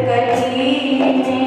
कली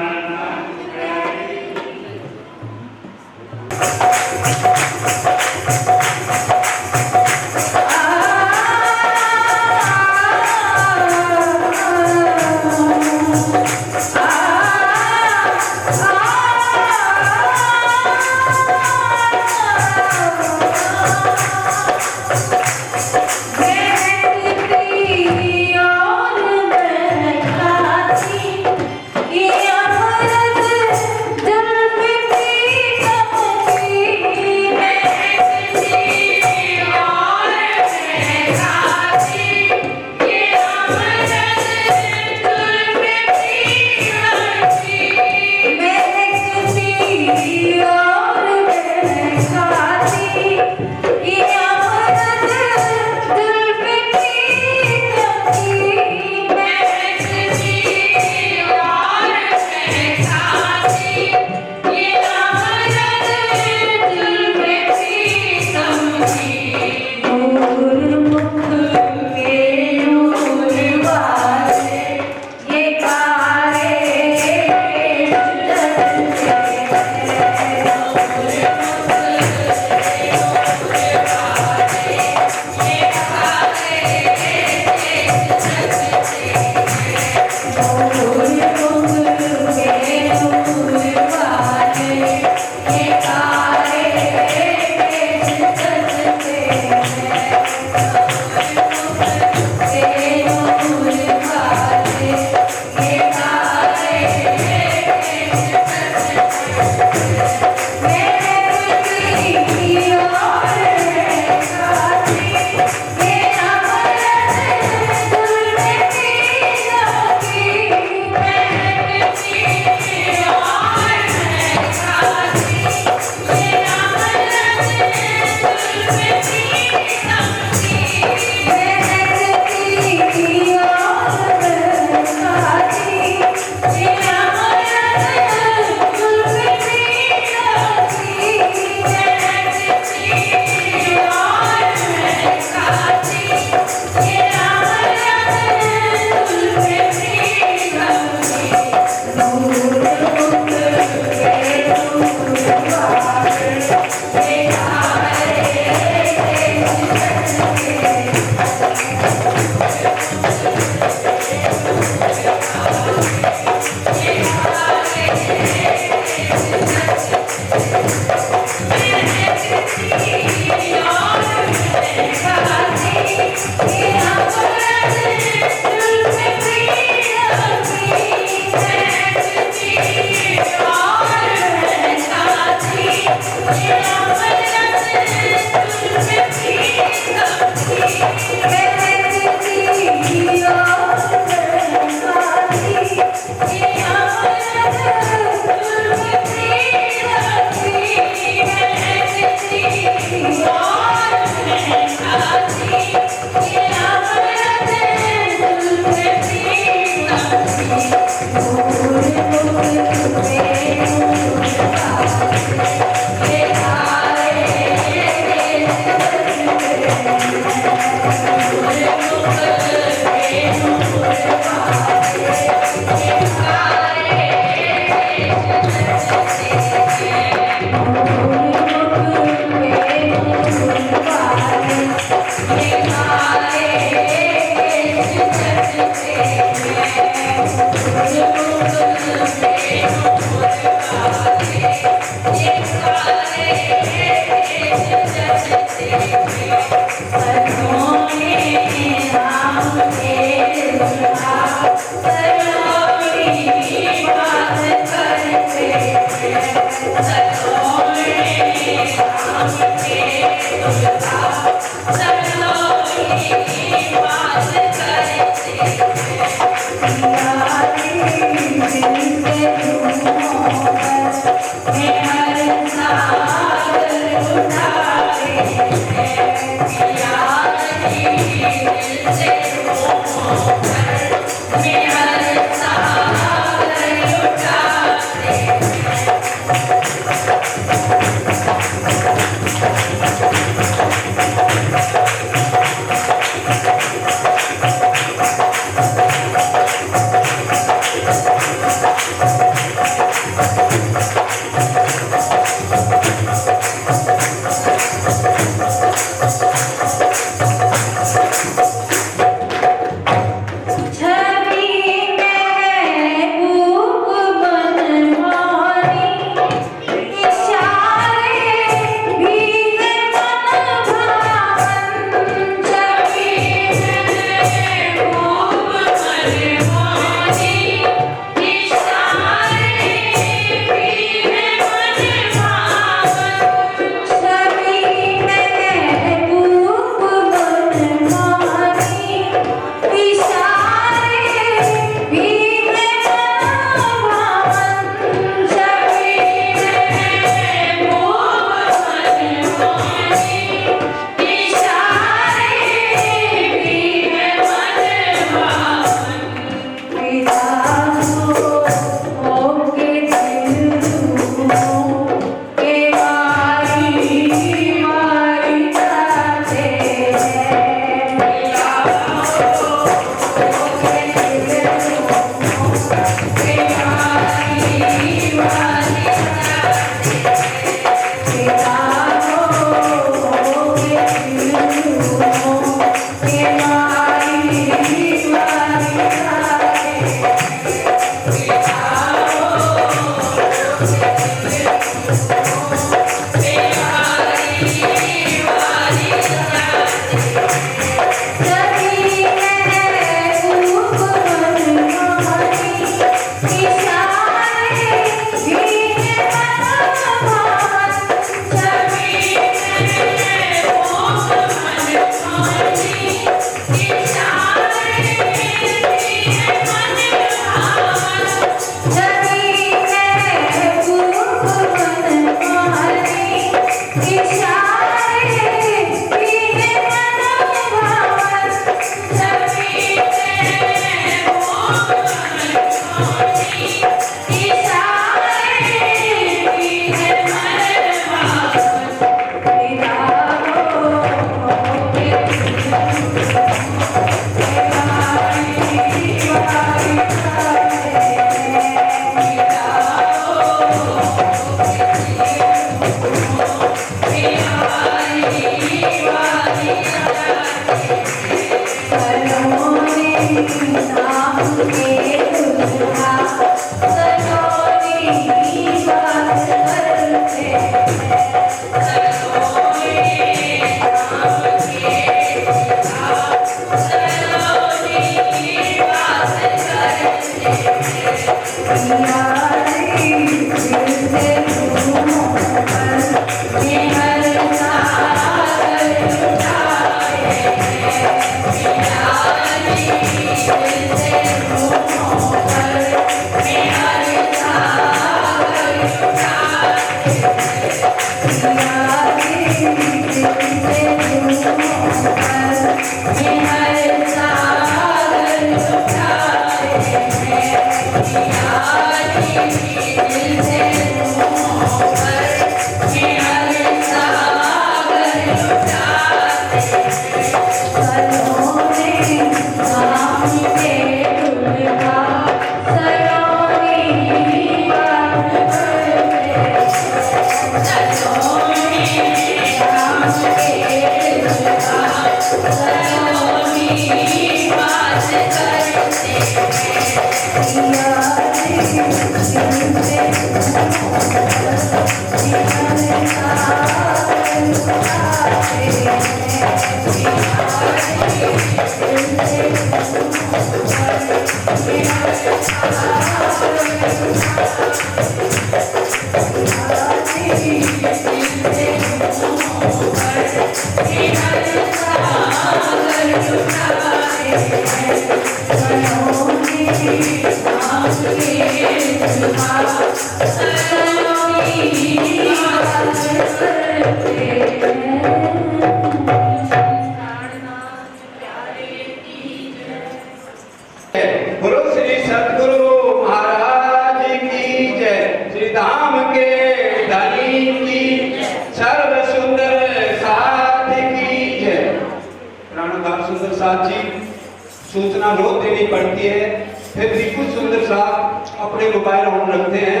सूचना रोज देनी पड़ती है। फिर भी कुछ सुंदर साहब अपने मोबाइल ऑन रखते हैं,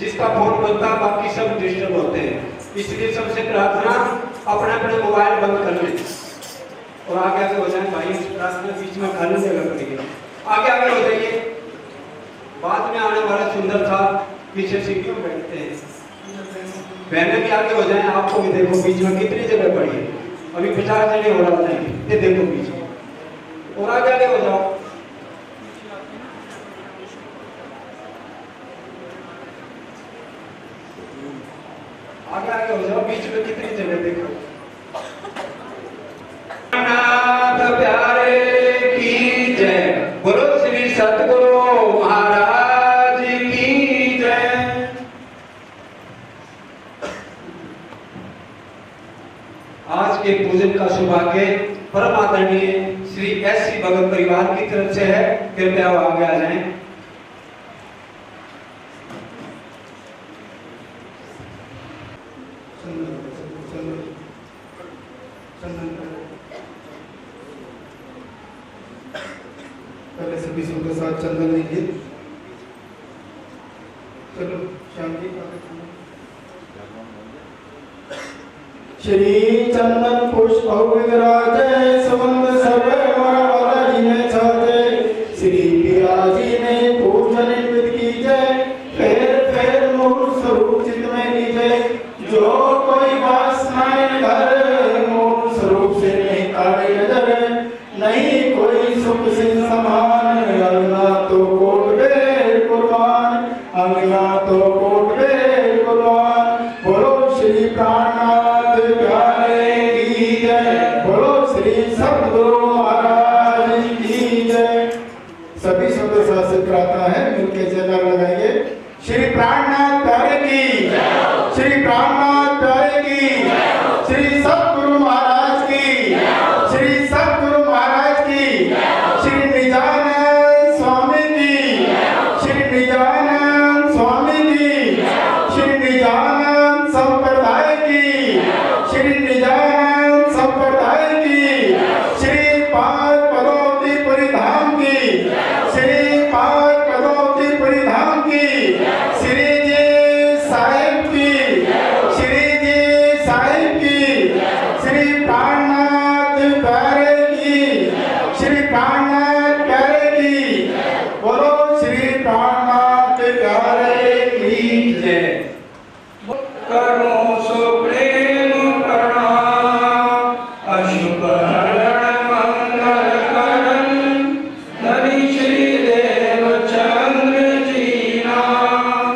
जिसका फोन बजता बाकी सब डिस्टर्ब होते हैं। इसलिए सबसे प्रार्थना अपने अपने मोबाइल बंद कर लें और आगे आगे हो जाए। भाई प्रार्थना बीच में खाली जगह पड़ी है, आगे आगे हो जाइए। बाद में आने वाला सुंदर साहब पीछे सीढ़ियों में बैठते हैं। बहने भी आगे हो जाए। आपको भी देखो बीच में कितनी जगह पड़ी है, अभी 50 जने हो रहा है। ये देखो बीच में और आगे आगे हो जाओ। आगे आगे हो जाओ, बीच में कितनी जगह देखो। नाथ प्यारे की जय, बोलो श्री सतगुरु महाराज की जय। आज के पूजन का सौभाग्य परम आदरणीय श्री एस.सी. भगत परिवार की तरफ से है। कृपया आगे आ जाएं। पहले सभी सबके साथ चंदन लीजिए। चलो शांति। श्री चंदन पुष्प विराजय सुगंध सर्वे बालाजी ने छाजे। श्री बिराजी ने पूजन विद की जय। फेर फेर मूल स्वरूप चित में लीजिए। जो कोई वासनाएं घर मूल स्वरूप से नहीं काढ़ी नजर। नहीं कोई सुख से समान। अंगना तो कोट बे कुर्बान, अंगना तो कोट बे कुर्बान। बोलो श्री प्राणनाथ प्यारे की जय, बोलो श्री सतगुरु महाराज की जय। सभी शब्द से प्रार्थना है, मिलकर जयकार लगाइए। श्री प्राणनाथ प्यारे की, श्री प्राणनाथ प्यारे की, श्री सतगुरु महाराज की, श्री सतगुरु महाराज की, श्री निजानंद स्वामी की, श्री निजानंद स्वामी की, श्री निजानंद संप्रदाय की, श्री निजानंद संप्रदाय की, श्री पांच पदों परिधाम की, श्री पांच पदों परिधाम की, श्री जी साहिब की, श्री जी साहिब की, श्री प्राणनाथ प्यारे की, श्री प्राणनाथ प्यारे की। बोलो श्री प्राणनाथ प्यारे की जय। करो सो प्रेम प्रणाम, अशुभ हरण मंगल करण, धनी श्री देव चंद्र जी नाम।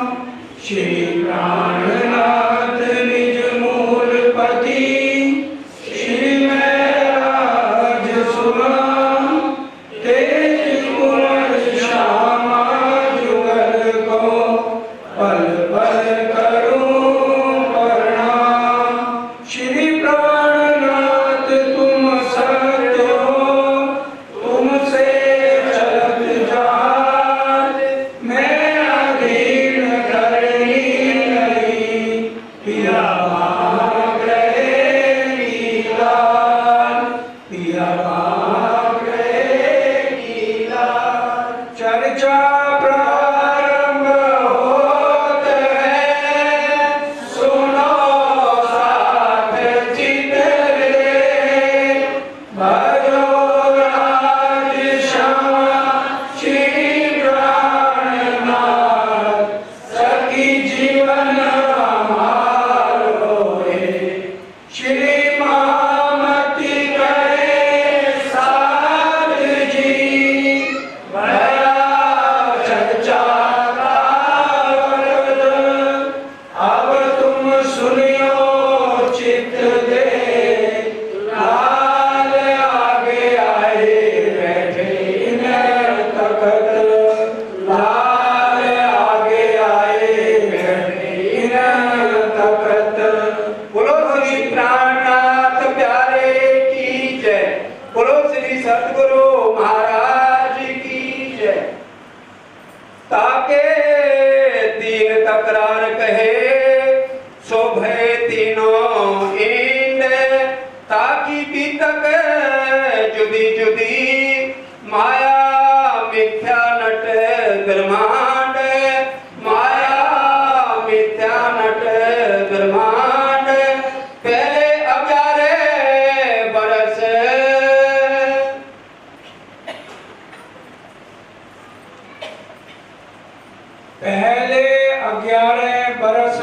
श्री प्राणनाथ निज मूल पति, श्री महराज सुनाम। तेज कुंवर श्यामा जुगल को, पल पल करूं प्रणाम। श्री प्राणनाथ तुम सब श्री सद्गुरु महाराज की जय। ताके तीन तकरार कहे शोभे तीनों इंड, ताकि बीतक जुदी जुदी माया मिथ्या नट ब्रह्मांड, माया मिथ्या नट ब्रह्मांड। पहले 11 बरस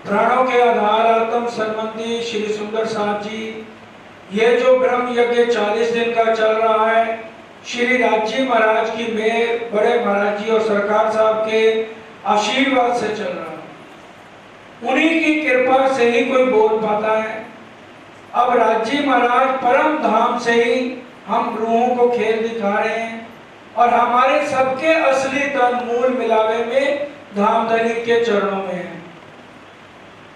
प्राणों के आधार आत्म संबंधी श्री सुंदर साहब जी, ये जो ब्रह्म यज्ञ 40 दिन का चल रहा है, श्री राजी महाराज की मेहर, बड़े महाराज जी और सरकार साहब के आशीर्वाद से चल रहा है। उन्हीं की कृपा से ही कोई बोल पाता है। अब राजी महाराज परम धाम से ही हम रूहों को खेल दिखा रहे हैं और हमारे सबके असली तन मूल मिलावे में धामधनी के चरणों में है।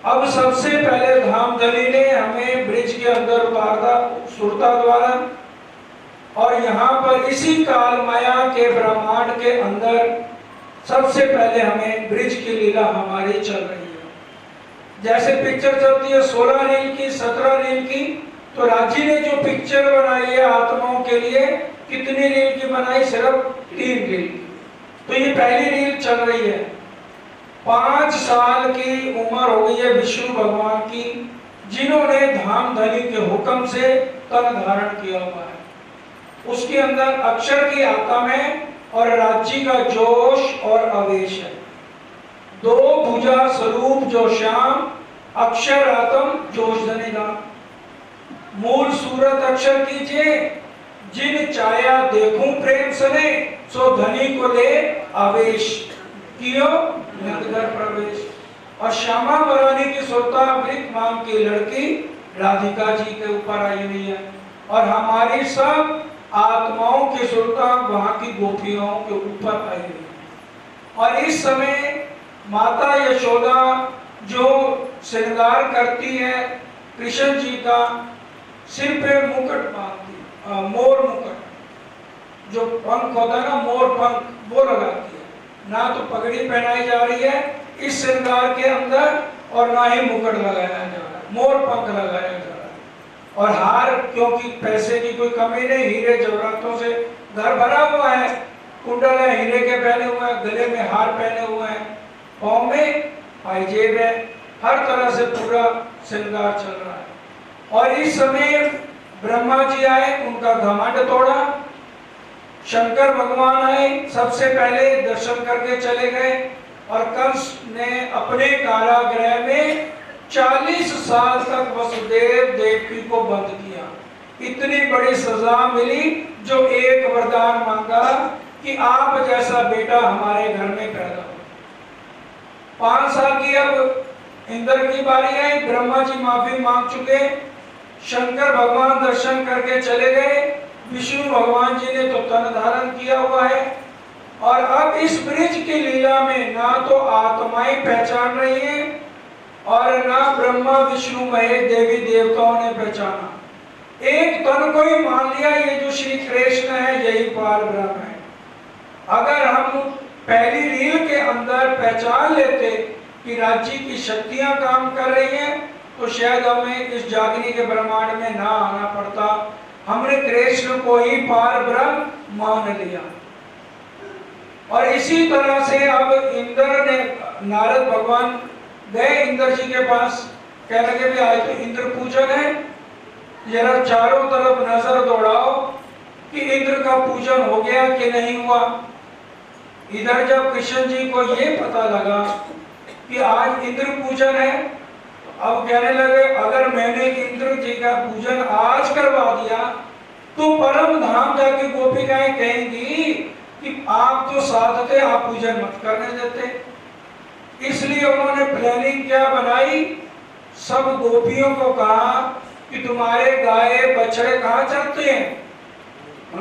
अब सबसे पहले धामधनी ने हमें ब्रिज के अंदर उतारा सुरता द्वारा, और यहाँ पर इसी काल माया के ब्रह्मांड के अंदर सबसे पहले हमें ब्रिज की लीला हमारी चल रही है। जैसे पिक्चर चलती है 16 रील की, 17 रील की, तो राजी ने जो पिक्चर बनाई है आत्माओं के लिए, कितनी रील की बनाई? सिर्फ 3 रील की। तो ये पहली रील चल रही है। 5 साल की उम्र हो गई है विष्णु भगवान की, जिन्होंने धामधनी के हुक्म से तन धारण किया हुआ है। उसके अंदर अक्षर की आत्मा है और राज्य का जोश और आवेश है। 2 भुजा स्वरूप जो श्याम, अक्षर आत्म जोश धनी धाम। मूल सूरत अक्षर कीजिए, जिन चाया देखूं प्रेम सने, सो धनी को ले आवेश, कियो नंदघर प्रवेश। और श्यामा बरानी की सुरता वृक मांग की लड़की राधिका जी के ऊपर आई हुई है, और हमारी सब आत्माओं की सुरता वहां की गोपियों के ऊपर आई हुई है। और इस समय माता यशोदा जो श्रृंगार करती है कृष्ण जी का, सिर पे मुकुट बांधती, मोर मुकुट, जो पंख होता है ना, मोर पंख, वो लगाती है। ना तो पगड़ी पहनाई जा रही है इस श्रृंगार के अंदर, और ना ही मुकुट लगाया जा रहा है, मोर पंख लगाया जा रहा है। और हार, क्योंकि पैसे की कोई कमी नहीं, हीरे जवाहरातों से घर भरा हुआ है, कुंडल है हीरे के पहने हुए हैं, गले में हार पहने हुए हैं, पाँव में पायजेब है, हर तरह से पूरा श्रृंगार चल रहा है। और इस समय ब्रह्मा जी आए, उनका घमंड तोड़ा। शंकर भगवान आए, सबसे पहले दर्शन करके चले गए, और कंस ने अपने कारागृह में 40 साल तक वसुदेव देवकी को बंद किया। इतनी बड़ी सजा मिली, जो एक वरदान मांगा कि आप जैसा बेटा हमारे घर में पैदा हो। 5 साल की अब इंद्र की बारी आई, ब्रह्मा जी माफी मांग चुके, शंकर भगवान दर्शन करके चले गए, विष्णु भगवान जी ने तो तन धारण किया हुआ है। और अब इस ब्रिज की लीला में ना तो आत्माएं पहचान रही हैं, और ना ब्रह्मा विष्णु महेश देवी देवताओं ने पहचाना। एक तन को ही मान लिया, ये जो श्री कृष्ण है यही पार ब्रह्म है। अगर हम पहली रील के अंदर पहचान लेते कि राज्य की शक्तियां काम कर रही हैं, तो शायद हमें इस जागनी के ब्रह्मांड में ना आना पड़ता। हमने कृष्ण को ही पार ब्रह्म मान लिया। और इसी तरह से अब इंद्र ने, नारद भगवान गए इंद्र जी के पास, कहने लगे भी आज तो इंद्र पूजन है, जरा चारों तरफ नजर दौड़ाओ कि इंद्र का पूजन हो गया कि नहीं हुआ। इधर जब कृष्ण जी को ये पता लगा कि आज इंद्र पूजन है, अब कहने लगे अगर मैंने इंद्र जी का पूजन आज करवा दिया तो परम धाम जाके गोपिकाएं कहेंगी कि आप तो साध थे, आप पूजन मत करने देते। इसलिए उन्होंने प्लानिंग क्या बनाई, सब गोपियों को कहा कि तुम्हारे गाय बछड़े कहाँ चलते हैं?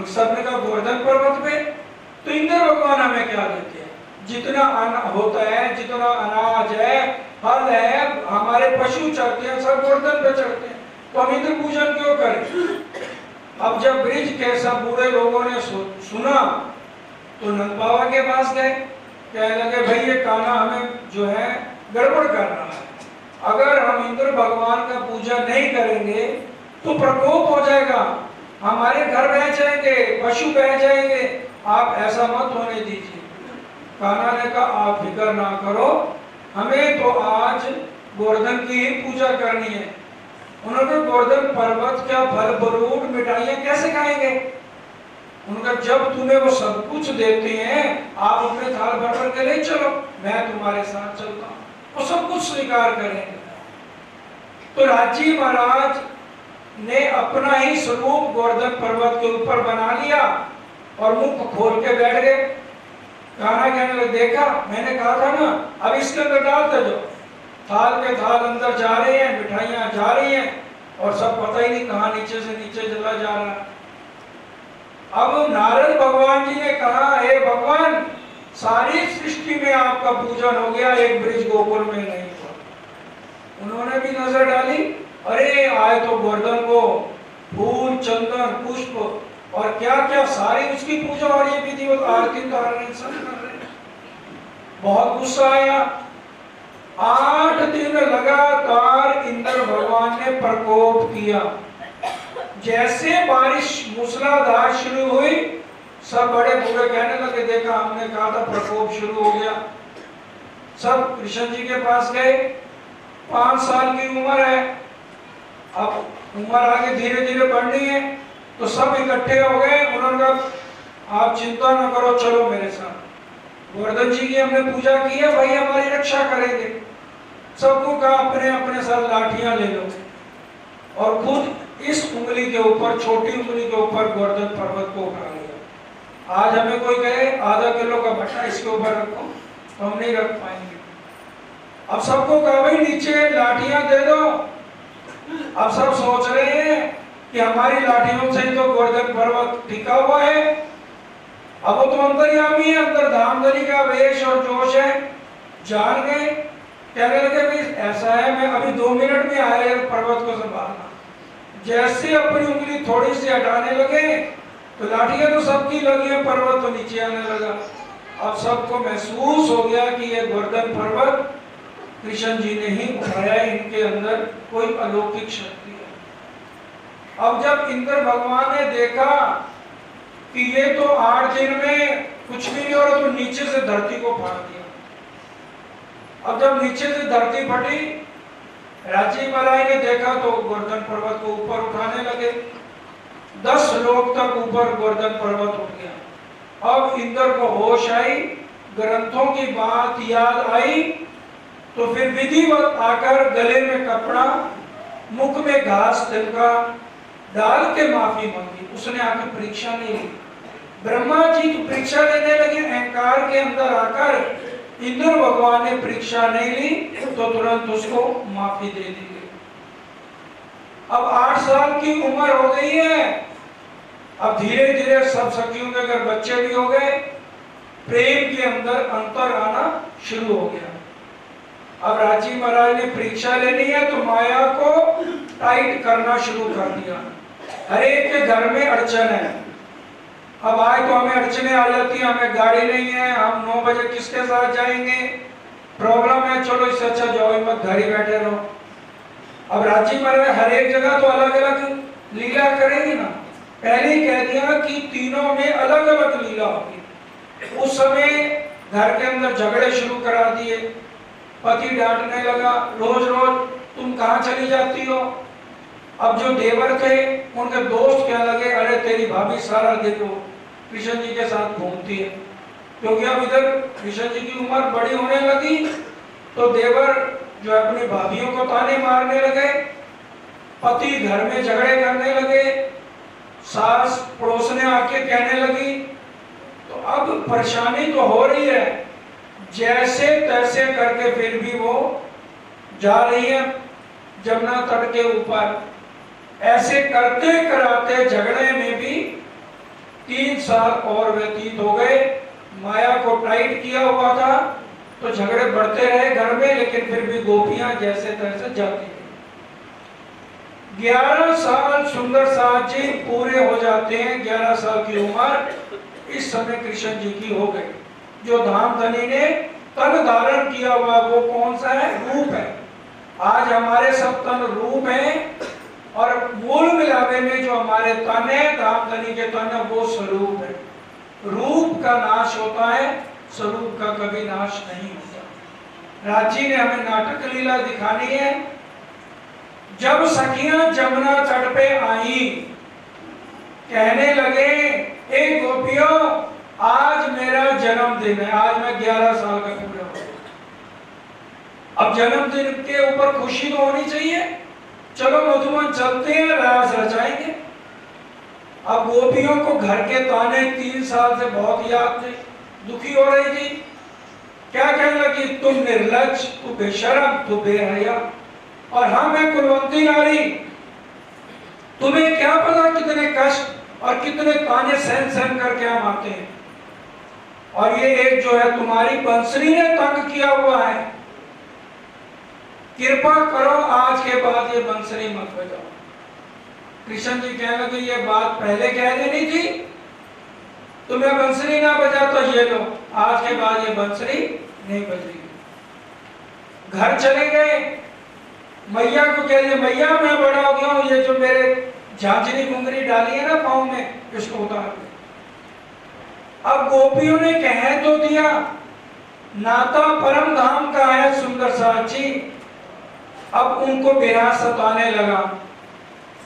सबने कहा गोवर्धन पर्वत पे। तो इंद्र भगवान हमें क्या देते हैं? जितना अन्न होता है, जितना अनाज है, फल है, हमारे पशु चढ़ते हैं, सब गोवर्धन पे चढ़ते हैं, तो हम इंद्र पूजन क्यों करें? अब जब ब्रिज के सब बूढ़े लोगों ने सुना तो नंद बाबा के पास गए, कहने लगे भाई ये कान्हा हमें जो है गड़बड़ कर रहा है, अगर हम इंद्र भगवान का पूजा नहीं करेंगे तो प्रकोप हो जाएगा, हमारे घर बह जाएंगे, पशु बह जाएंगे, आप ऐसा मत होने दीजिए। कान्हा ने कहा आप फिक्र ना करो, हमें तो आज गोवर्धन की ही पूजा करनी है। उन्होंने गोवर्धन पर्वत का फल फ्रूट मिठाइयां कैसे खाएंगे? उनका जब तुम्हें वो सब कुछ देते हैं आप अपने थाल भर भर के ले चलो, मैं तुम्हारे साथ चलता हूँ, वो सब कुछ स्वीकार करेंगे। तो राजी महाराज ने अपना ही स्वरूप गोवर्धन पर्वत के ऊपर बना लिया और मुख खोल के बैठ गए। कान्हा कहने लगे देखा मैंने कहा था ना, अब इसके अंदर डालते जो थाल के थाल अंदर जा रहे हैं, मिठाइयां जा रही हैं और सब पता ही नहीं कहां नीचे से नीचे चला जा रहा है। अब नारद भगवान जी ने कहा हे भगवान, सारी सृष्टि में आपका पूजन हो गया, एक ब्रिज गोकुल में नहीं हुआ। उन्होंने भी नजर डाली, अरे आए तो गोवर्धन को फूल चंदन पुष्प और क्या क्या सारी उसकी पूजा और ये विधिवत आरती उतार सब कर रहे। बहुत गुस्सा आया। 8 दिन लगातार इंद्र भगवान ने प्रकोप किया। जैसे बारिश मूसलाधार शुरू हुई सब बड़े बूढ़े कहने लगे देखा हमने कहा था प्रकोप शुरू हो गया। सब कृष्ण जी के पास गए, 5 साल की उम्र है, अब उम्र आगे धीरे धीरे बढ़नी है, तो सब इकट्ठे हो गए। उन्होंने कहा आप चिंता न करो, चलो मेरे साथ, गोवर्धन जी की हमने पूजा की है, भाई हमारी रक्षा करेंगे। सबको कहा अपने अपने साथ लाठियां ले लो और खुद इस उंगली के ऊपर, छोटी उंगली के ऊपर गोवर्धन पर्वत को उठा लिया। आज हमें कोई कहे आधा किलो का भट्टा इसके ऊपर रखो तो हम नहीं रख पाएंगे। अब सबको कहा भाई नीचे लाठियां दे दो। अब सब सोच रहे हैं कि हमारी लाठियों से तो गोवर्धन पर्वत टिका हुआ है। अब वो तो अंतर्यामी है, अंतर्धामधरी का वेश और जोश है। जान गए, कहने लगे भाई ऐसा है मैं अभी 2 मिनट में आए पर्वत को संभालना। जैसे अपनी उंगली थोड़ी सी हटाने लगे तो लाठियां तो सबकी लगी है, पर्वत तो नीचे आने लगा। अब सबको महसूस हो गया कि ये गोवर्धन पर्वत कृष्ण जी ने ही उठाया, इनके अंदर कोई अलौकिक शक्ति है। अब जब इंद्र भगवान ने देखा कि ये तो 8 दिन में कुछ भी नहीं हो रहा, तो नीचे से धरती को फाड़ दिया। अब जब नीचे से धरती फटी, राजी महाराज ने देखा तो गोवर्धन पर्वत को ऊपर उठाने लगे। 10 लोक तक ऊपर गोवर्धन पर्वत उठ गया। अब इंद्र को होश आई, ग्रंथों की बात याद आई, तो फिर विधिवत आकर गले में कपड़ा, मुख में घास तिलका डाल के माफी मांगी। उसने आकर परीक्षा नहीं ली। ब्रह्मा जी की परीक्षा लेने लगे, अहंकार के अंदर आकर इंद्र भगवान ने परीक्षा नहीं ली तो तुरंत उसको माफी दे दी गई। अब 8 साल की उम्र हो गई है। अब धीरे धीरे सब सखियों के घर बच्चे भी हो गए, प्रेम के अंदर अंतर आना शुरू हो गया। अब राजी महाराज ने परीक्षा लेनी है तो माया को टाइट करना शुरू कर दिया। हर एक के घर में अड़चन है। अब आए तो हमें अड़चने आ जाती है, हमें गाड़ी नहीं है, हम 9 बजे किसके साथ जाएंगे, प्रॉब्लम है, चलो इससे अच्छा जाओ मत, घर ही बैठे रहो। अब राजी महाराज हर एक जगह तो अलग अलग लीला करेंगे ना। पहले ही कह दिया कि तीनों में अलग अलग लीला होगी। उस समय घर के अंदर झगड़े शुरू करा दिए। पति डांटने लगा, रोज रोज तुम कहाँ चली जाती हो। अब जो देवर थे उनके दोस्त कहने लगे अरे तेरी भाभी सारा दिन वो कृष्ण जी के साथ घूमती है, क्योंकि अब इधर कृष्ण जी की उम्र बड़ी होने लगी। तो देवर जो अपनी भाभियों को ताने मारने लगे, पति घर में झगड़े करने लगे, सास पड़ोसने आके कहने लगी। तो अब परेशानी तो हो रही है, जैसे तैसे करके फिर भी वो जा रही है जमुना तट के ऊपर। ऐसे करते कराते झगड़े में भी 3 साल और व्यतीत हो गए। माया को टाइट किया हुआ था तो झगड़े बढ़ते रहे घर में, लेकिन फिर भी गोपियां जैसे तैसे जाती रही। 11 साल सुंदर साहब प्रसाद जी पूरे हो जाते हैं 11 साल की उम्र। इस समय कृष्ण जी की हो गई। जो धामधनी ने तन धारण किया हुआ वो कौन सा है? रूप है। आज हमारे सब तन रूप हैं और मूल मिलावे में जो हमारे तन है, धामधनी के तन है, वो स्वरूप है। रूप का नाश होता है, स्वरूप का कभी नाश नहीं होता। राजी ने हमें नाटक लीला दिखानी है। जब सखियां जमुना तट पे आई, कहने लगे ए गोपियों, आज मेरा जन्मदिन है, आज मैं 11 साल का पूरा हूं। अब जन्मदिन के ऊपर खुशी तो होनी चाहिए। चलो मधुबन चलते हैं, रास रचाएंगे। अब गोपियों को घर के ताने 3 साल से बहुत याद थे, दुखी हो रही थी। क्या कहने लगी? तुम निर्लज्ज, तू बेशरम, तू बेहया, और हम हैं कुलवंती नारी। तुम्हें क्या पता कितने कष्ट और कितने ताने सहन सहन करके हम आते हैं। और ये एक जो है तुम्हारी बंसरी ने तंग किया हुआ है, कृपा करो आज के बाद ये बंसरी मत बजाओ। कृष्ण जी कहने लगे ये बात पहले कह देनी थी, तुम्हें बंसरी ना बजा तो ये लो, आज के बाद ये बंसरी नहीं बजेगी। घर चले गए, मैया को कह दिया मैया मैं बड़ा हो गया हूं, ये जो मेरे झांझरी घुंघरी डाली है ना पाँव में, इसको उतार दे। अब गोपियों ने कह तो दिया, नाता परम धाम का है सुंदर साथ जी। अब उनको बेरा सताने लगा।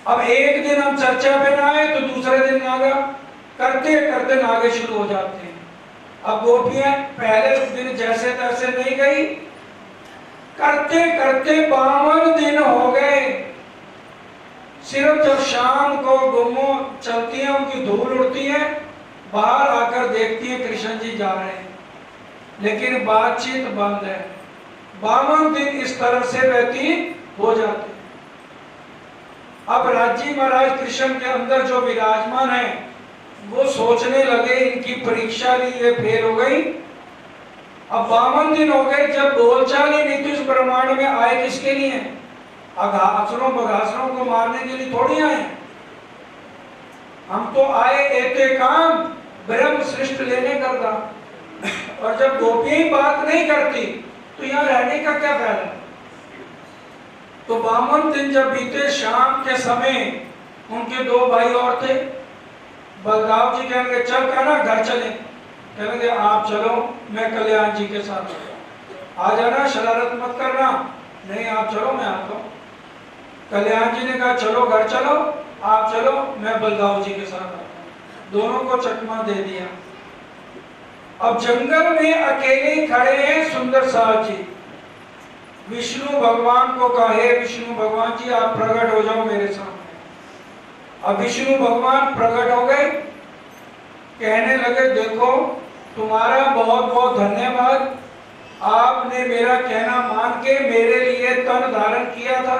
अब एक दिन हम चर्चा पे ना आए तो दूसरे दिन नागा, करते करते नागे शुरू हो जाते हैं। अब गोपियां पहले दिन जैसे तैसे नहीं गई, करते करते 52 दिन हो गए। सिर्फ जब शाम को गुम्मो चलती है, उनकी धूल उड़ती है, बाहर आकर देखती है कृष्ण जी जा रहे हैं, लेकिन बातचीत बंद है। 52 दिन इस तरह से व्यतीत हो जाते। अब राजी महाराज कृष्ण के अंदर जो विराजमान है, वो सोचने लगे इनकी परीक्षा ली, ये फेल हो गई। अब 52 दिन हो गए, जब बोलचाल ही नहीं थी इस ब्रह्मांड में, आए किसके लिए? अघासुरों बघासुरों को मारने के लिए थोड़ी आए। हम तो आए एते काम ब्रह्म सृष्टि लेने करता। और जब गोपियां बात नहीं करती तो यहाँ रहने का क्या फायदा? तो 52 दिन जब बीते, शाम के समय उनके 2 भाई और थे। बलराम जी कहने लगे चल कहना घर चले। कहने लगे आप चलो, मैं कल्याण जी के साथ आ जाना, शरारत मत करना। नहीं आप चलो, मैं आता हूँ। कल्याण जी ने कहा चलो घर चलो, आप चलो, मैं बलदाऊ जी के साथ आता हूँ। दोनों को चकमा दे दिया। अब जंगल में अकेले खड़े हैं सुंदर साथ जी। विष्णु भगवान को कहा हे विष्णु भगवान जी आप प्रकट हो जाओ मेरे सामने। अब विष्णु भगवान प्रकट हो गए, कहने लगे देखो तुम्हारा बहुत बहुत धन्यवाद, आपने मेरा कहना मान के मेरे लिए तन धारण किया था।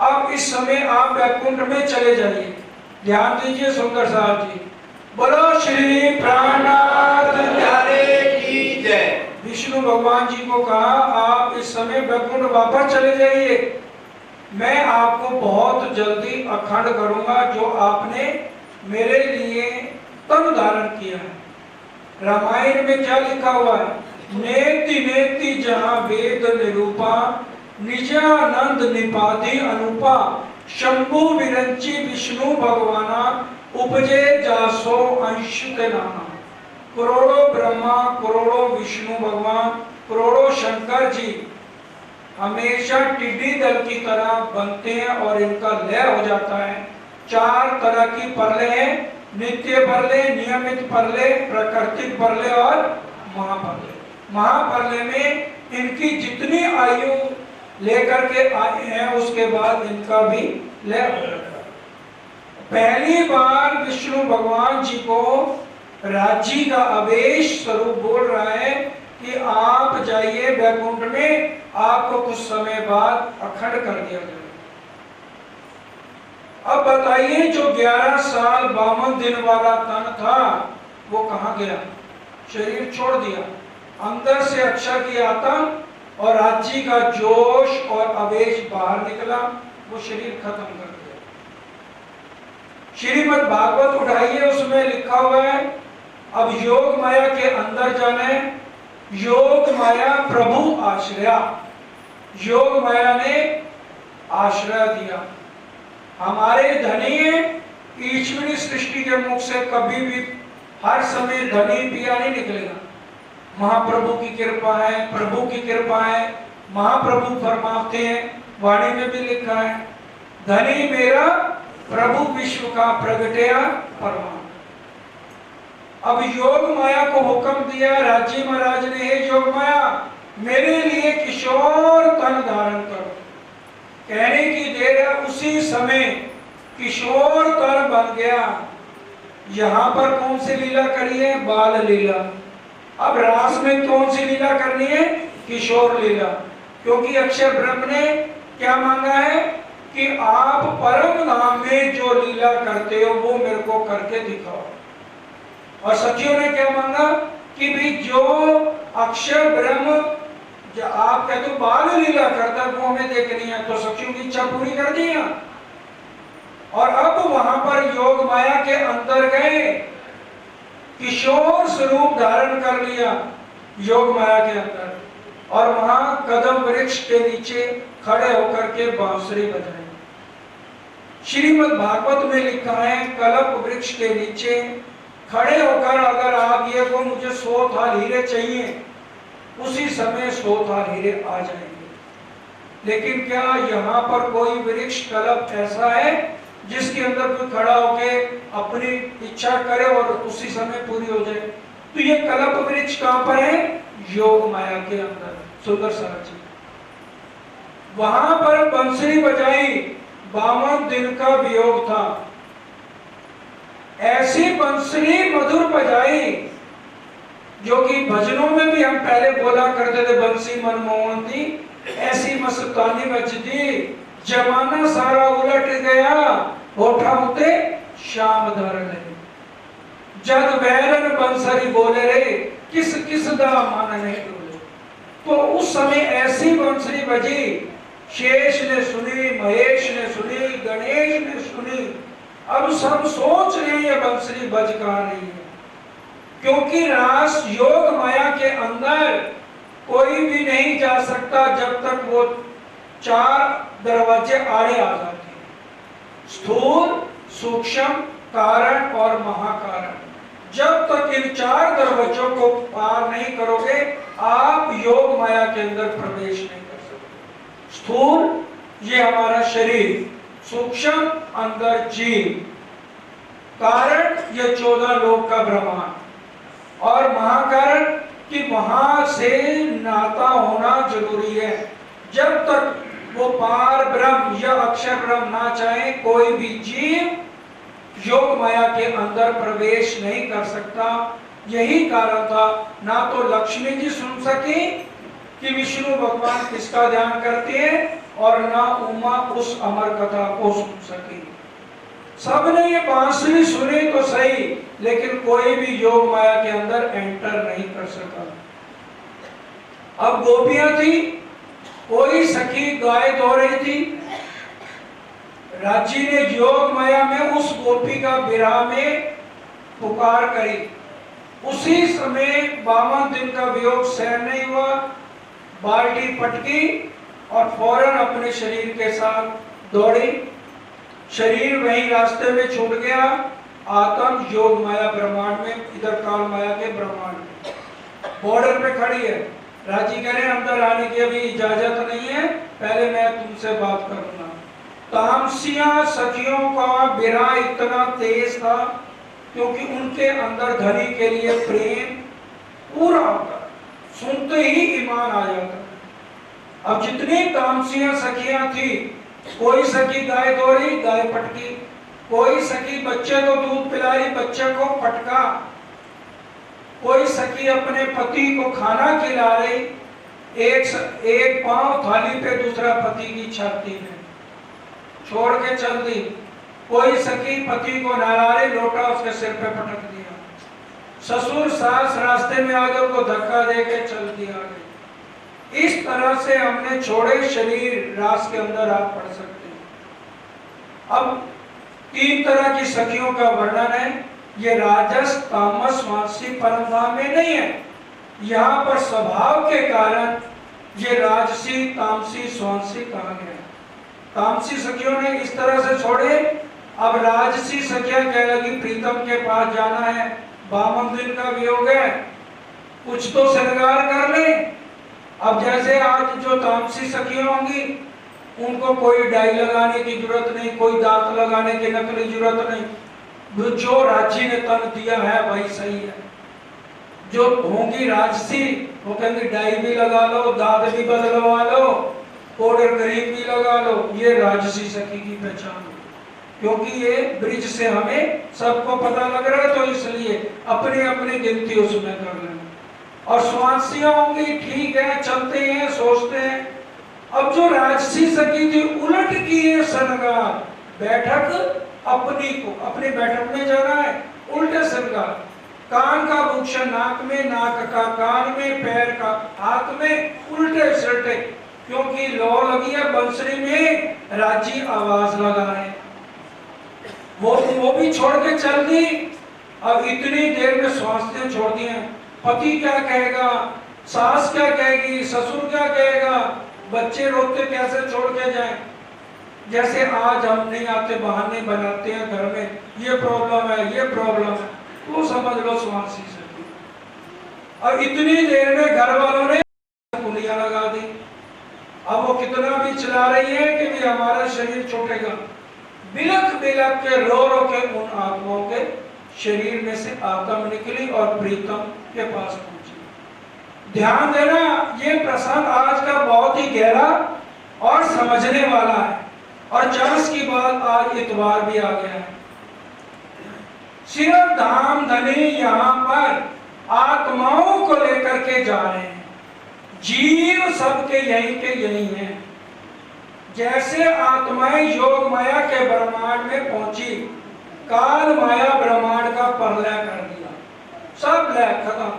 अब इस समय आप वैकुंठ में चले जाइए। ध्यान दीजिए सुंदर साहब जी, बोलो श्री प्राणनाथ प्यारे की जय। विष्णु भगवान जी को कहा आप इस समय वैकुंठ वापस चले जाइए, मैं आपको बहुत जल्दी अखंड करूंगा जो आपने मेरे लिए तन धारण किया है। रामायण में क्या लिखा हुआ है? नेति नेति जहां वेद निरूपा, निजानंद निपाति अनुपा, शंभु विरंची विष्णु भगवाना, उपजे जासो अंश के नाना। करोड़ों ब्रह्मा, करोड़ों विष्णु भगवान, करोड़ों शंकर जी हमेशा टिड्डी दल की तरह बनते हैं और इनका लय हो जाता है। 4 तरह की परले हैं, नित्य परले, नियमित परले, प्राकृतिक परले और महापरले। महापरले में इनकी जितनी आयु लेकर के आए हैं उसके बाद इनका भी लय हो जाता है। पहली बार विष्णु भगवान जी को राज्य का आवेश स्वरूप बोल रहा है कि आप जाइए वैकुंठ में, आपको कुछ समय बाद अखंड कर दिया जाएगा। अब बताइए जो 11 साल 52 दिन वाला तन था वो कहाँ गया? शरीर छोड़ दिया। अंदर से अक्षर की आतंक और राज्य का जोश और आवेश बाहर निकला, वो शरीर खत्म कर दिया। श्रीमद् भागवत उठाइए, उसमें लिखा हुआ है अब योग माया के अंदर जाना है। योग माया प्रभु आश्रया, योग माया ने आश्रय दिया। हमारे धनी ईश्वरी सृष्टि के मुख से कभी भी हर समय धनी पिया नहीं निकलेगा। महाप्रभु की कृपा है, प्रभु की कृपा है। महाप्रभु फरमाते हैं, वाणी में भी लिखा है, धनी मेरा प्रभु विश्व का प्रगटया परमात्मा। अब योग माया को हुक्म दिया राजी महाराज ने, हे योग माया मेरे लिए किशोर तन धारण करो। कहने की देर है, उसी समय किशोर तन बन गया। यहां पर कौन सी लीला करी है? बाल लीला। अब रास में कौन सी लीला करनी है? किशोर लीला। क्योंकि अक्षर ब्रह्म ने क्या मांगा है कि आप परम धाम में जो लीला करते हो वो मेरे को करके दिखाओ। और सखियों ने क्या मांगा कि भी जो अक्षर ब्रह्म जो आप कहते हो बाल लीला करता है वो हमें देखनी है। तो सखियों की इच्छा पूरी कर दी है। और अब वहां पर योग माया के अंदर गए, किशोर स्वरूप धारण कर लिया योग माया के अंदर, और वहां कदम वृक्ष के नीचे खड़े होकर के बांसुरी बजाई। श्रीमद् भागवत में लिखा है, कल्प वृक्ष के नीचे खड़े होकर अगर आप ये को मुझे 100 थाल हीरे चाहिए, उसी समय 100 थाल हीरे आ जाएंगे। लेकिन क्या यहाँ पर कोई वृक्ष कल्प ऐसा है जिसके अंदर कोई खड़ा होके अपनी इच्छा करे और उसी समय पूरी हो जाए? तो ये कल्प वृक्ष कहां पर है? योग माया के अंदर। सुंदर सार जी वहां पर बंसुरी बजाई, 52 दिन का वियोग था। ऐसी बंसुरी मधुर बजाई जो कि भजनों में भी हम पहले बोला करते थे, बंसी मनमोहन थी, ऐसी मस्तानी बजती, जमाना सारा उलट गया, होठा उते श्याम धर गए। जद वैरन बंसरी बोले रे, किस किस दा मन नहीं डोले। तो उस समय ऐसी बंसरी बजी, शेष ने सुनी, महेश ने सुनी, गणेश ने सुनी। अब सब सोच रहे हैं ये बंसरी बज कहां रही है, क्योंकि रास योग माया के अंदर कोई भी नहीं जा सकता जब तक वो 4 दरवाजे आड़े आ जाते हैं, स्थूल, सूक्ष्म, कारण और महाकारण। जब तक इन 4 दरवाजों को पार नहीं करोगे, आप योग माया के अंदर प्रवेश नहीं कर सकते। स्थूल ये हमारा शरीर, सूक्ष्म अंदर जीव, कारण ये 14 लोक का ब्रह्मांड, और महाकारण कि वहां से नाता होना जरूरी है। जब तक वो पार ब्रह्म या अक्षर ब्रह्म ना चाहे, कोई भी जीव योग माया के अंदर प्रवेश नहीं कर सकता। यही कारण था, ना तो लक्ष्मी जी सुन सकी कि विष्णु भगवान किसका ध्यान करते हैं, और ना उमा उस अमर कथा को सुन सकी। सबने ये बांसुरी सुनी तो सही, लेकिन कोई भी योग माया के अंदर एंटर नहीं कर सका। अब गोपियां थी, कोई सखी गाय धो रही थी, राजी ने योग माया में उस गोपी का विरह में पुकार करी। उसी समय 52 दिन का वियोग सहन नहीं हुआ, बाल्टी पटकी और फौरन अपने शरीर के साथ दौड़ी। शरीर वहीं रास्ते में छूट गया, आत्म योग माया ब्रह्मांड में, इधर काल माया के ब्रह्मांड में बॉर्डर पे खड़ी है। राजी कह रहे हैं अंदर आने की अभी इजाजत नहीं है, पहले मैं तुमसे बात करूंगा। तामसिया सखियों का विरह इतना तेज था क्योंकि उनके अंदर धनी के लिए प्रेम पूरा होता, सुनते ही ईमान आ जाता। अब जितनी तामसिया सखियां थी, कोई सखी गाय धो रही, गाय पटकी, कोई सखी बच्चे को दूध पिला रही, बच्चे को पटका, कोई सखी अपने पति को खाना खिला रही, एक पांव थाली पे दूसरा पति की छाती में छोड़ के चल दी। कोई सखी पति को नहला रही, लोटा उसके सिर पे पटक दिया। ससुर सास रास्ते में आ गए, उनको धक्का दे के चल दिया। इस तरह से हमने छोड़े शरीर रास के अंदर आप पढ़ सकते हैं। अब तीन तरह की सखियों का वर्णन है। ये राजस, तामस, वांसी परमधाम में नहीं है। यहाँ पर स्वभाव के कारण ये राजसी, तामसी, स्वांसी कहा गया। तामसी सखियों ने इस तरह से छोड़े। अब राजसी सखियां कह लगी प्रीतम के पास जाना है, 52 दिन का वियोग है, कुछ तो श्रृंगार कर ले। अब जैसे आज जो तामसी सखियां होंगी, उनको कोई डाई लगाने की जरूरत नहीं, कोई दांत लगाने की नकली जरूरत नहीं, जो राज्य ने तन दिया है वही सही है। जो होंगी राजसी, वो कहेंगे डाई भी लगा लो, दांत भी बदलवा लो, पाउडर क्रीम भी लगा लो। ये राजसी सखी की पहचान है, क्योंकि ये ब्रिज से हमें सबको पता लग रहा है, तो इसलिए अपने अपने गिनती उसमें कर लेना। और स्वांसियां होंगी, ठीक है, चलते हैं, सोचते हैं। अब जो राजसी सखी थी, उलट की है श्रृंगार, बैठक अपनी को अपने बैठक में जाना है, उल्टे श्रृंगार, कान का भूषण नाक में, नाक का कान में, पैर का हाथ में, उल्टे सल्टे, क्योंकि लौ लगी है बंसरी में, राजी आवाज लगा रहे हैं। वो भी छोड़ के चल दी। अब इतनी देर में स्वास्थ्य छोड़ दिए। पति क्या कहेगा, सास क्या कहेगी, ससुर क्या कहेगा, बच्चे रोते कैसे छोड़ के जाएं। जैसे आज हम नहीं आते, बहाने बनाते हैं घर में, ये प्रॉब्लम है, ये प्रॉब्लम है, तो समझ लो स्वासी से। और इतनी देर में घर वालों ने कुलियां लगा दी। अब वो कितना भी चिल्ला रही है कि भी हमारा शरीर छूटेगा, बिलख बिलख के रो रो के उन आत्माओं के शरीर में से आत्मा निकली और प्रीतम के पास पहुंची। ध्यान देना, ये प्रसंग आज का बहुत ही गहरा और समझने वाला है। और चांस की बात, आज इतवार भी आ गया है। सिर्फ धाम धनी यहाँ पर आत्माओं को लेकर के जा रहे हैं, जीव सबके यहीं के यहीं हैं। जैसे आत्माएं योग माया के ब्रह्मांड में पहुंची, काल माया ब्रह्मांड का प्रलय कर दिया, सब लय खत्म।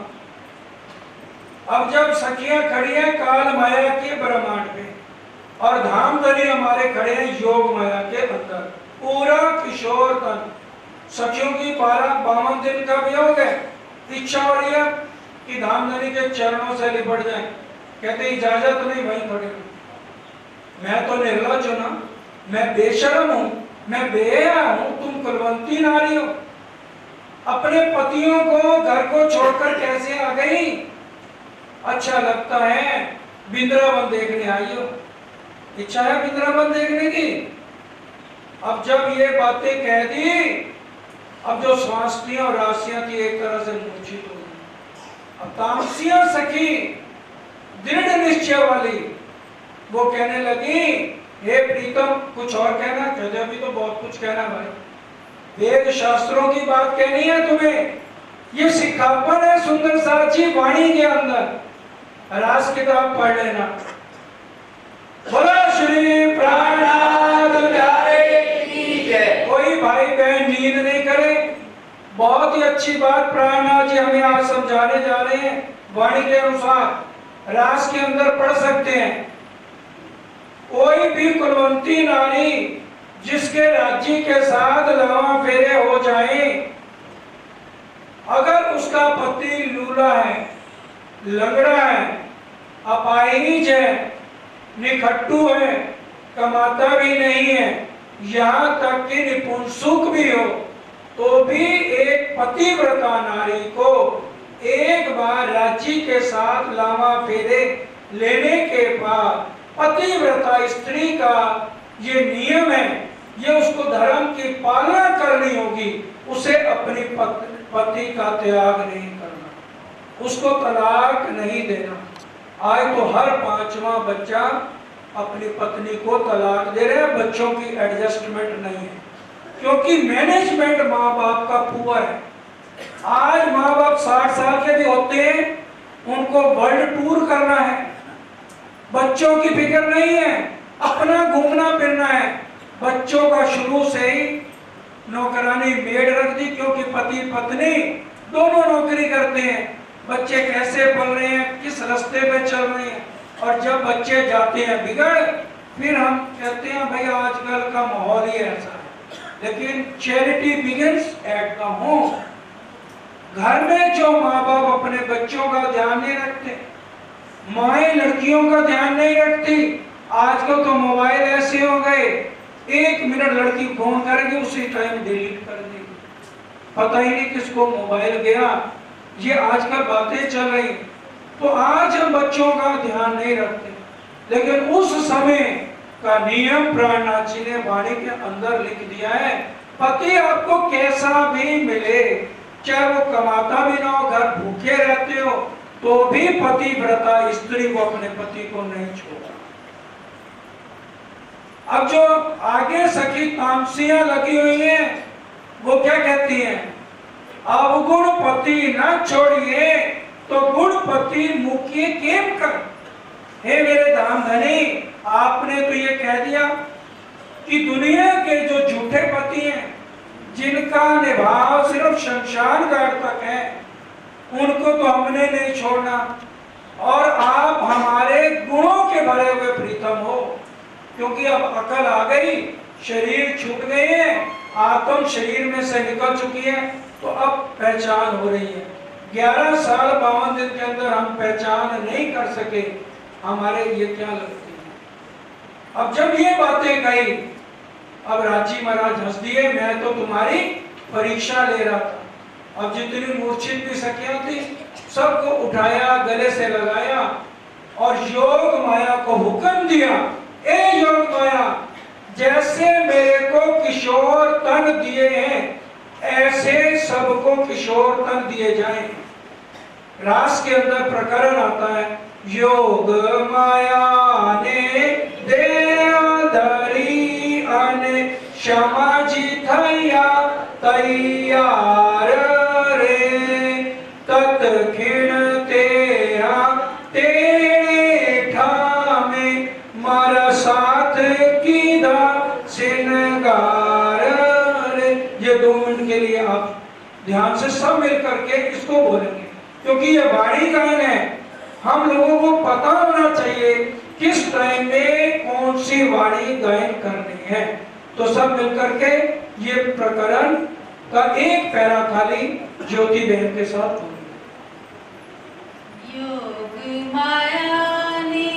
अब जब सखियां खड़ी हैं काल माया के ब्रह्मांड पे, और धाम धनी हमारे खड़े हैं योग माया के अंदर, पूरा किशोर तन। सखियों की 52 दिन का वियोग है। इच्छा हो रही है कि धाम धनी के चरणों से लिपट जाए, कहते इजाजत नहीं, वहीं खड़े हो। मैं तो निर्लज हूं ना, मैं बेशर्म हूं, मैं बेहया हूं, तुम कुलवंती नारी हो। अपने पतियों को, घर को छोड़कर कैसे आ गई? अच्छा लगता है वृंदावन देखने आई हो, इच्छा है वृंदावन देखने की। अब जब ये बातें कह दी, अब जो स्वास्तियां और राशियां थी एक तरह से मूर्छित हो गई। अब तामसियां सखी दृढ़ निश्चय वाली, वो कहने लगी, हे प्रीतम कुछ और कहना? कहते अभी तो बहुत कुछ कहना भाई, वेद शास्त्रों की बात कहनी है तुम्हें। ये सिखापन है सुंदर साची वाणी के अंदर, रास किताब पढ़ लेना। बोलो श्री प्राणनाथ प्यारे की जय। कोई भाई बहन नींद नहीं करे। बहुत ही अच्छी बात प्राणनाथ जी हमें आज समझाने जा रहे हैं। वाणी के अनुसार रास के अंदर पढ़ सकते हैं। कोई भी कुलवंती नारी जिसके राज्य के साथ लावा फेरे हो जाए, अगर उसका पति लूला है, लंगड़ा है, अपाहिज है, निखट्टू है, कमाता भी नहीं है, यहाँ तक कि निपुंसुक भी हो, तो भी एक पतिव्रता नारी को एक बार राज्य के साथ लावा फेरे लेने के बाद पतिव्रता स्त्री का ये नियम है, ये उसको धर्म की पालना करनी होगी। उसे अपनी पति का त्याग नहीं करना, उसको तलाक नहीं देना। आज तो हर 5वां बच्चा अपनी पत्नी को तलाक दे रहे हैं, बच्चों की एडजस्टमेंट नहीं है, क्योंकि मैनेजमेंट माँ बाप का पुअर है। आज माँ बाप 60 साल के भी होते हैं, उनको वर्ल्ड टूर करना है, बच्चों की फिक्र नहीं है, अपना घूमना फिरना है। बच्चों का शुरू से ही नौकरानी मेड रख दी, क्योंकि पति पत्नी दोनों नौकरी करते हैं। बच्चे कैसे पल रहे हैं, किस रास्ते पे चल रहे हैं, और जब बच्चे जाते हैं बिगड़, फिर हम कहते हैं भाई आजकल का माहौल ही ऐसा है। लेकिन charity begins at the home. घर में जो माँ बाप अपने बच्चों का ध्यान नहीं रखते, माएँ लड़कियों का ध्यान नहीं रखती। आजकल तो मोबाइल ऐसे हो गए, 1 मिनट लड़की फोन करेगी उसी टाइम डिलीट कर देगी, पता ही नहीं किसको मोबाइल गया। ये आजकल बातें चल रही। तो आज हम बच्चों का ध्यान नहीं रखते, लेकिन उस समय का नियम प्राणनाथ जी ने वाणी के अंदर लिख दिया है। पति आपको कैसा भी मिले, चाहे वो कमाता भी ना हो, घर भूखे रहते हो, तो भी पतिव्रता स्त्री को अपने पति को नहीं छोड़ा। अब जो आगे सखी तामसियां लगी हुई हैं, वो क्या कहती हैं? अवगुण पति न छोड़िए तो गुण पति मुकिए केम कर। हे मेरे धाम धनी, आपने तो ये कह दिया कि दुनिया के जो झूठे पति हैं, जिनका निभाव सिर्फ शमशान घाट तक है, उनको तो हमने नहीं छोड़ना, और आप हमारे गुणों के भरे हुए प्रीतम हो। क्योंकि अब अकल आ गई, शरीर छूट गए हैं, आत्म शरीर में से निकल चुकी है, तो अब पहचान हो रही है। 11 साल 52 दिन के अंदर हम पहचान नहीं कर सके, हमारे लिए क्या लगती है। अब जब ये बातें कही, अब राजी महाराज हंस दिए, मैं तो तुम्हारी परीक्षा ले रहा था। अब जितनी मूर्छित भी सखियां थी, सबको उठाया, गले से लगाया और योग माया को हुक्म दिया, ए योग माया, जैसे मेरे को किशोर तन दिए हैं, ऐसे सबको किशोर तन दिए जाएं। रास के अंदर प्रकरण आता है, योग माया ने दे धरी अने क्षमा जी थैया तैयार रे, तत्क्षण तेरा तेरे ठामे मारा साथ की दा सिनगार रे। ये 2 मिनट के लिए आप ध्यान से सब मिल करके इसको बोलेंगे, क्योंकि ये वाणी गायन है। हम लोगों को पता होना चाहिए किस टाइम में कौन सी वाणी गायन करनी है। तो सब मिल करके ये प्रकरण का एक पैरा खाली ज्योति बहन के साथ बोलेंगे। योग माया ने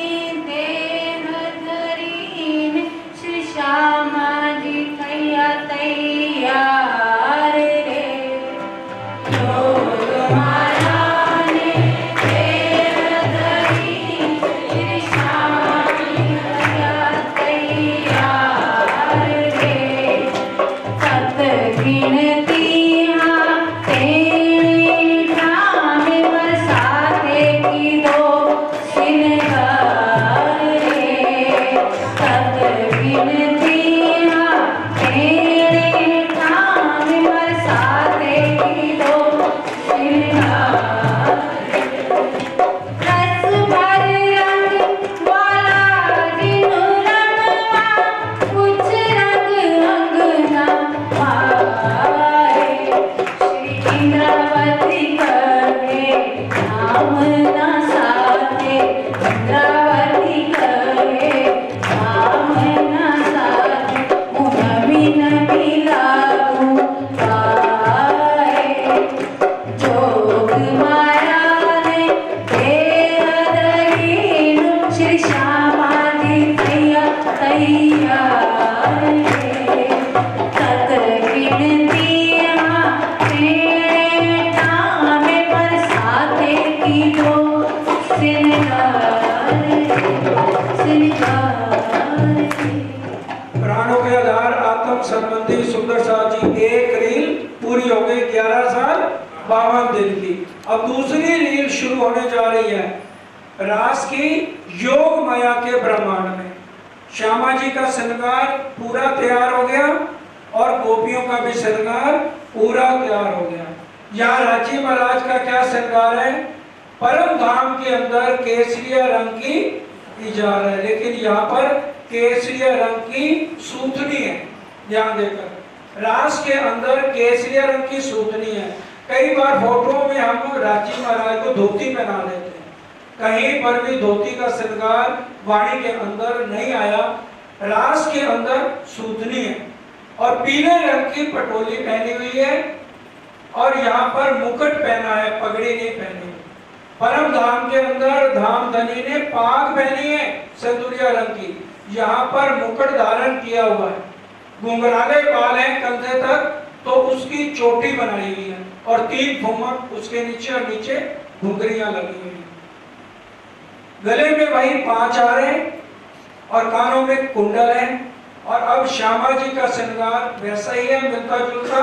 देह धरी, श्री श्यामा जी थैया तैयार रे। योग माया ने देह धरी, श्री श्यामा जी थैया तैयार रे। सत गिनती प्राणों के आधार आत्म संबंधी सुंदर साहब जी एक रील पूरी हो गई 11 साल 52 दिन की। अब दूसरी रील शुरू होने जा रही है रास की योग माया के ब्रह्मांड में। श्यामा जी का श्रृंगार पूरा तैयार हो गया और गोपियों का भी श्रृंगार पूरा तैयार हो गया। यहाँ राजी महाराज का क्या श्रृंगार है? परम धाम के अंदर केसरिया रंग की इजार है, लेकिन यहाँ पर केसरिया रंग की सूतनी है। ध्यान देकर, रास के अंदर केसरिया रंग की सूतनी है। कई बार फोटो में हम राजी महाराज को धोती पहना लेते हैं, कहीं पर भी धोती का श्रृंगार वाणी के अंदर नहीं आया। रास के अंदर सूतनी है और पीले रंग की पटोली पहनी हुई है और यहाँ पर मुकुट पहना है, पगड़ी नहीं पहनी हुई। परम धाम के अंदर धामधनी ने पाग पहनी है सिंदूरिया रंग की, यहाँ पर मुकुट धारण किया हुआ है, घुंघराले बाल हैं कंधे तक, तो उसकी चोटी बनाई हुई है और 3 फुम्मक उसके नीचे और नीचे घुंघरियां लगी हुई हैं। गले में वही 5 हार हैं और कानों में कुंडल है। और अब श्यामा जी का श्रृंगार वैसा ही है, मिलता जुलता,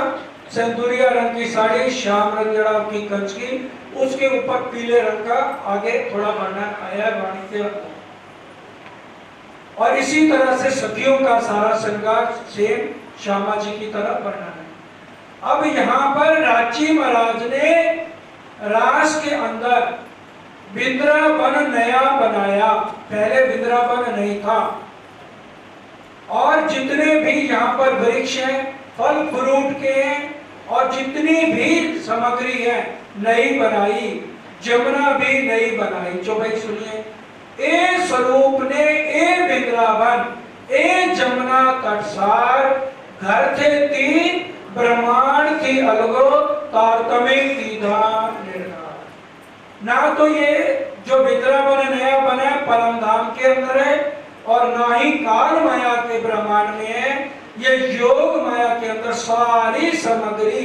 सिंदूरिया रंग की साड़ी, श्याम रंग जड़ा की कंचकी, उसके ऊपर पीले रंग का आगे थोड़ा वर्णन आया है वाणी के। और इसी तरह से सखियों का सारा श्रृंगार सेम श्यामा जी की तरह वर्णन है। अब यहाँ पर राची महाराज ने रास के अंदर वृंदावन नया बनाया, पहले वृंदावन नहीं था। और जितने भी यहाँ पर वृक्ष हैं, फल फ्रूट के हैं, और जितनी भी सामग्री है नई बनाई, जमुना भी नई बनाई। जो भाई सुनिए, ए स्वरूप ने ए वृंदावन ए जमुना तटसार, घर थे तीन ब्रह्मांड थी अलगो, तारतम्य सीधा निर्धार। ना तो ये जो वृंदावन नया बना है परम धाम के अंदर है, और ना ही काल माया के ब्रह्मांड में है, ये योग माया के अंदर सारी सामग्री,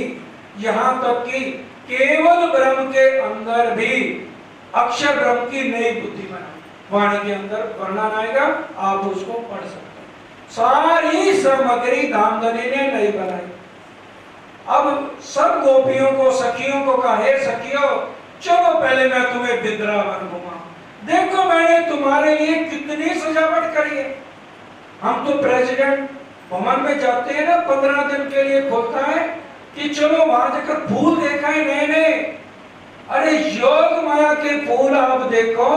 यहाँ तक कि केवल ब्रह्म के अंदर भी अक्षर ब्रह्म की नई बुद्धि बनाई। वाणी के अंदर वर्णन आएगा, आप उसको पढ़ सकते हैं। सारी सामग्री धामधनी ने नई बनाई। अब सब गोपियों को, सखियों को कहा, हे सखियों, चलो पहले मैं तुम्हें वृंदावन घुमाऊं, देखो मैंने तुम्हारे लिए कितनी सजावट करी है। हम तो प्रेसिडेंट भवन में जाते हैं ना, 15 दिन के लिए खोलता है कि चलो वहां जाकर फूल देखा है नए नए। अरे योग माया के फूल आप देखो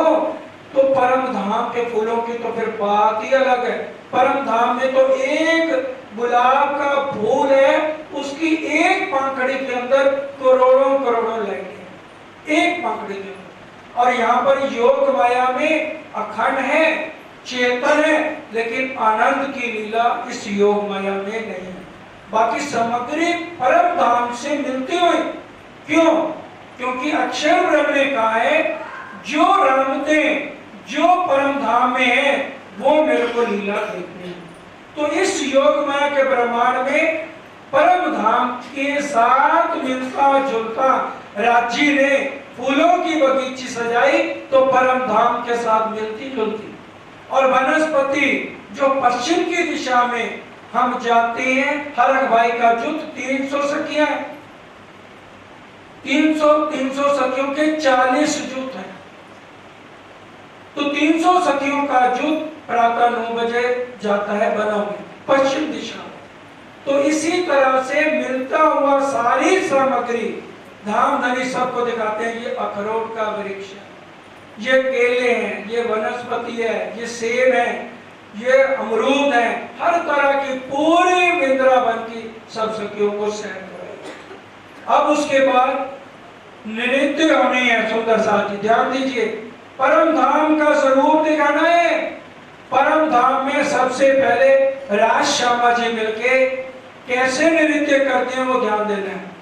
तो परम धाम के फूलों की तो फिर बात ही अलग है। परम धाम में तो एक गुलाब का फूल है, उसकी एक पंखड़ी के अंदर करोड़ों करोड़ों लाइटें, एक पंखड़ी के अंदर। और यहाँ पर योग माया में अखंड है, चेतन है, लेकिन आनंद की लीला इस योग माया में नहीं है। बाकी सामग्री परम धाम से मिलती हुई, क्यों? क्योंकि अक्षर ब्रह्म ने कहा है, जो रमते जो परम धाम में है वो मेरे को लीला देखनी है। तो इस योग माया के ब्रह्मांड में परम धाम के साथ मिलता जुलता राज्य ने फूलों की बगीची सजाई तो परम धाम के साथ मिलती जुलती। और वनस्पति जो पश्चिम की दिशा में हम जाते हैं, हरक भाई का जुट 300 सखियां हैं, 300 सखियों के 40 जुट हैं, तो 300 सखियों का जुट प्रातः 9 बजे जाता है वनों में, पश्चिम दिशा में। तो इसी तरह से मिलता हुआ सारी सामग्री धामधनी सबको दिखाते हैं। ये अखरोट का वृक्ष है, ये केले हैं, ये वनस्पति है, ये सेब है, ये अमरूद है, हर तरह की पूरी वृंदावन की सब सखियों को सैर कराई। अब उसके बाद नृत्य होनी है। सुंदर साथ जी ध्यान दीजिए, परम धाम का स्वरूप दिखाना है। परम धाम में सबसे पहले राज श्यामा जी मिलके कैसे नृत्य करते हैं वो ध्यान देना है।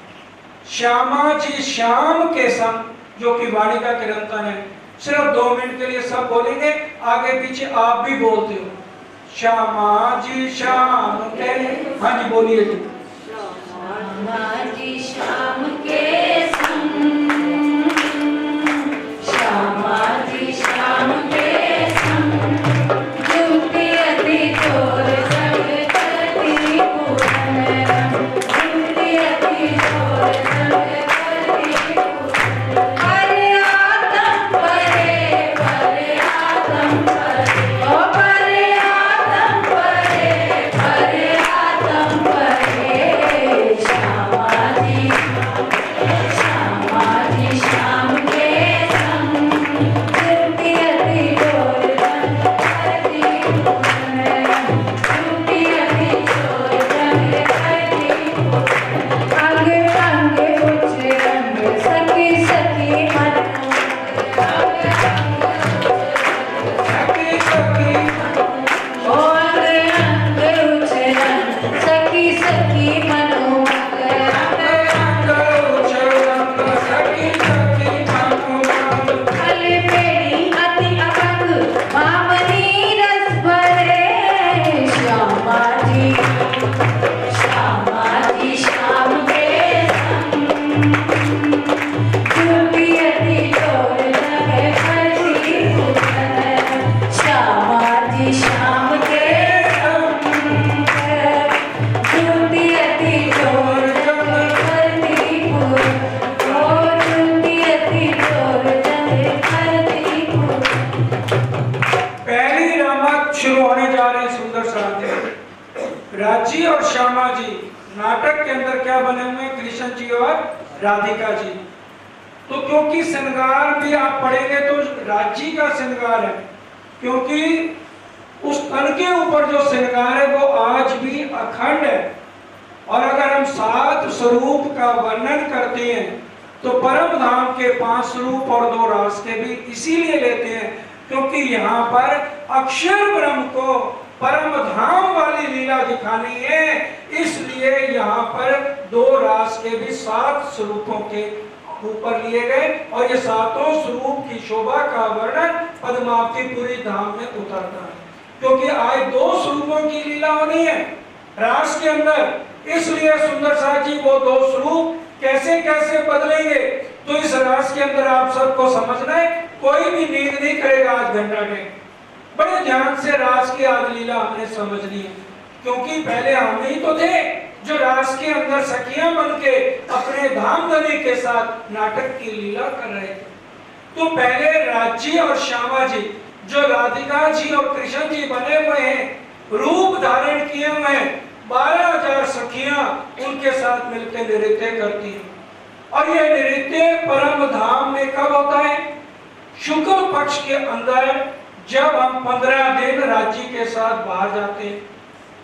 श्यामा जी श्याम के संग, जो कि वाणिका के रंतन है, सिर्फ 2 मिनट के लिए सब बोलेंगे, आगे पीछे आप भी बोलते हो। श्यामा जी श्याम के, हाँ जी बोलिए जी। श्यामा जी श्याम के संग, श्यामा जी श्याम के संग, जुटी अति तोर संग करती पूरन रंग, जुटी अति तोर संग करती पूरन। परे आतम परे, परे आतम परे, ओ परे आतम परे, परे आतम परे, श्यामा नाटक के अंदर क्या बने हुए हैं? कृष्ण जी और राधिका जी। तो क्योंकि श्रृंगार भी आप पढ़ेंगे तो राज्य का श्रृंगार है, क्योंकि उस तन के ऊपर जो श्रृंगार है वो आज भी अखंड है। और अगर हम 7 स्वरूप का वर्णन करते हैं तो परम धाम के 5 स्वरूप और 2 रास के भी इसीलिए लेते हैं क्योंकि यहाँ पर अक्षर ब्रह्म को परम धाम वाली लीला दिखानी है, इसलिए यहाँ पर 2 रास के भी 7 स्वरूपों के ऊपर लिए गए और ये 7 स्वरूप की शोभा का वर्णन पद्मावतीपुरी धाम में उतरता है। क्योंकि आज 2 स्वरूपों की लीला होनी है रास के अंदर, इसलिए सुंदर साथ जी वो 2 स्वरूप कैसे कैसे बदलेंगे तो इस रास के अंदर आप सबको समझना है। कोई भी नींद नहीं करेगा आज घंटा में, बड़े ध्यान से रास की आज लीला हमने समझनी है, क्योंकि पहले हम ही तो थे जो रास के अंदर सखियां बन के अपने धामधनी के साथ नाटक की लीला कर रहे थे। तो पहले राज्य और श्यामा जी जो राधिका जी और कृष्ण जी बने हुए हैं, रूप धारण किए हुए हैं, 12,000 सखियां उनके साथ मिलकर नृत्य करती हैं। और यह नृत्य परम धाम में कब होता है? शुक्ल पक्ष के अंदर, जब हम 15 दिन राज्य के साथ बाहर जाते हैं।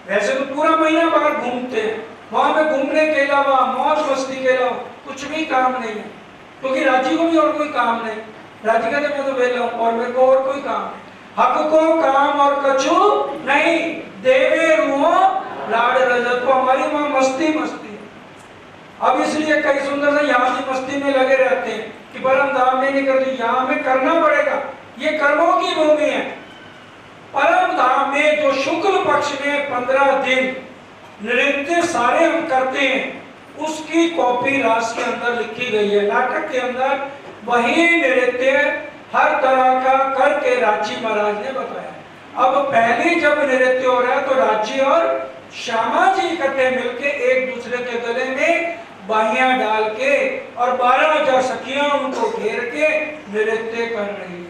वैसे तो पूरा महीना बाहर घूमते हैं, वहां में घूमने के अलावा मौज मस्ती के अलावा कुछ भी काम नहीं है, क्योंकि राज्य को भी और कोई काम नहीं। राज्य कहते मैं तो वेला हूं और मेरे को और कोई काम नहीं। हक को काम और कछु नहीं, देवे रुओ लाड़ रजत को, हमारी वहां मस्ती मस्ती है। अब इसलिए कई सुंदर से यहाँ की मस्ती में लगे रहते हैं कि परम धाम में नहीं करते, यहाँ में करना पड़ेगा, ये कर्मों की भूमि है। परम धाम में जो शुक्ल पक्ष में 15 दिन नृत्य सारे हम करते हैं, उसकी कॉपी रास के अंदर लिखी गई है। नाटक के अंदर वही नृत्य हर तरह का करके राजी महाराज ने बताया। अब पहले जब नृत्य हो रहा है तो राजी और श्यामा जी इकट्ठे मिलके एक दूसरे के गले में बाहियां डाल के और 12,000 सखियां उनको घेर के नृत्य कर रही है।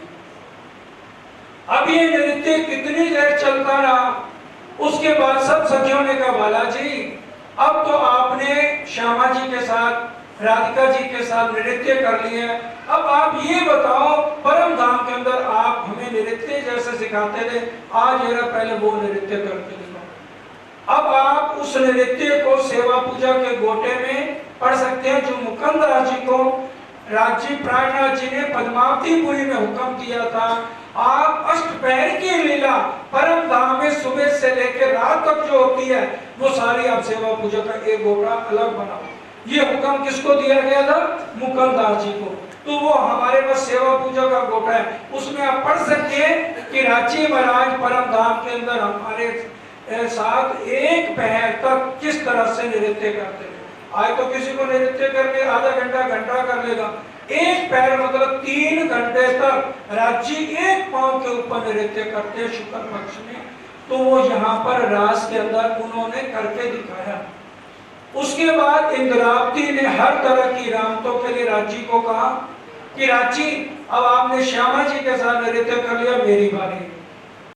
अब ये नृत्य कितनी देर चलता रहा, उसके बाद सब सखियों ने कहा बालाजी अब तो आपने श्यामा जी के साथ राधिका जी के साथ नृत्य कर लिए, अब आप ये बताओ परम धाम के अंदर आप हमें नृत्य जैसे सिखाते थे, आज जरा पहले वो नृत्य करके दिखाओ। अब आप उस नृत्य को सेवा पूजा के गोटे में पढ़ सकते हैं जो मुकुंद राज जी को राज्य प्राणनाथ जी ने पद्मावतीपुरी में हुक्म दिया था। आप अष्टपहर की लीला परम धाम में सुबह से लेकर रात तक जो होती है वो सारी आप सेवा पूजा का एक गोटा अलग बनाओ। ये हुक्म किसको दिया गया था? मुकुंद दास जी को। तो वो हमारे पास सेवा पूजा का गोटा है, उसमें आप पढ़ सकते हैं कि रांची महाराज परम धाम के अंदर हमारे साथ एक पहर तक किस तरह से नृत्य करते थे। आज तो किसी को नृत्य करके आधा घंटा घंटा कर लेगा, एक पैर मतलब 3 घंटे तक राज्य एक पांव के ऊपर नृत्य करते शुक्ल पक्ष में। तो वो यहाँ पर रास के अंदर उन्होंने करके दिखाया। उसके बाद इंद्रावती ने हर तरह की रामतों के लिए राज्य को कहा कि राज्य अब आपने श्यामा जी के साथ नृत्य कर लिया, मेरी बारी।